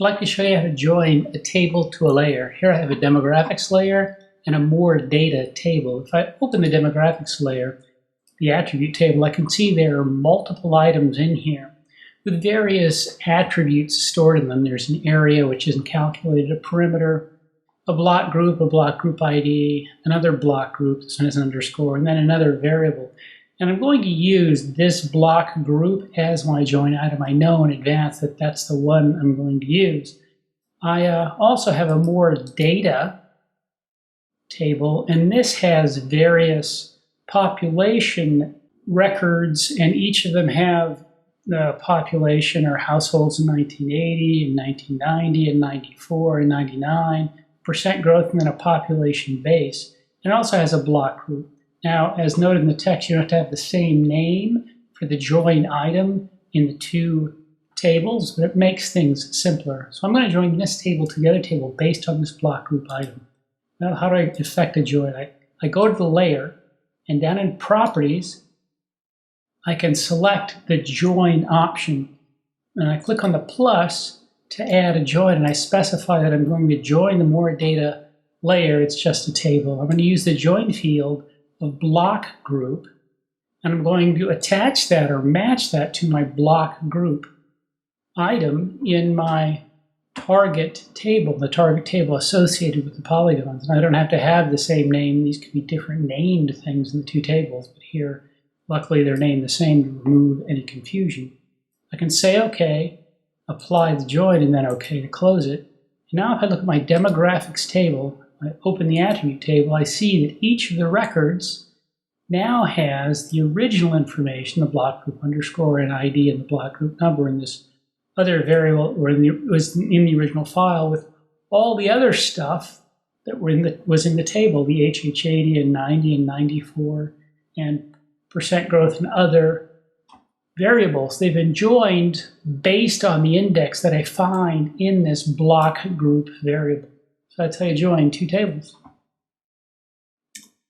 I'd like to show you how to join a table to a layer. Here I have a demographics layer and a more data table. If I open the demographics layer, the attribute table, I can see there are multiple items in here with various attributes stored in them. There's an area which isn't calculated, a perimeter, a block group ID, another block group, this one has an underscore, and then another variable. And I'm going to use this block group as my join item. I know in advance that that's the one I'm going to use. I also have a more data table, and this has various population records, and each of them have the population or households in 1980 and 1990 and 94 and 99, percent growth, and then a population base. And it also has a block group. Now, as noted in the text, you don't have to have the same name for the join item in the two tables, but it makes things simpler. So I'm going to join this table to the other table based on this block group item. Now, how do I effect a join? I go to the layer, and down in Properties, I can select the join option. And I click on the plus to add a join, and I specify that I'm going to join the more data layer. It's just a table. I'm going to use the join field of block group, and I'm going to attach that or match that to my block group item in my target table, the target table associated with the polygons. And I don't have to have the same name. These could be different named things in the two tables, but here, luckily, they're named the same to remove any confusion. I can say OK, apply the join, and then OK to close it. And now if I look at my demographics table, I open the attribute table, I see that each of the records now has the original information, the block group underscore and ID and the block group number in this other variable, or was in the original file, with all the other stuff that was in the table, the HH80 and 90 and 94 and percent growth and other variables. They've been joined based on the index that I find in this block group variable. So that's how you join two tables.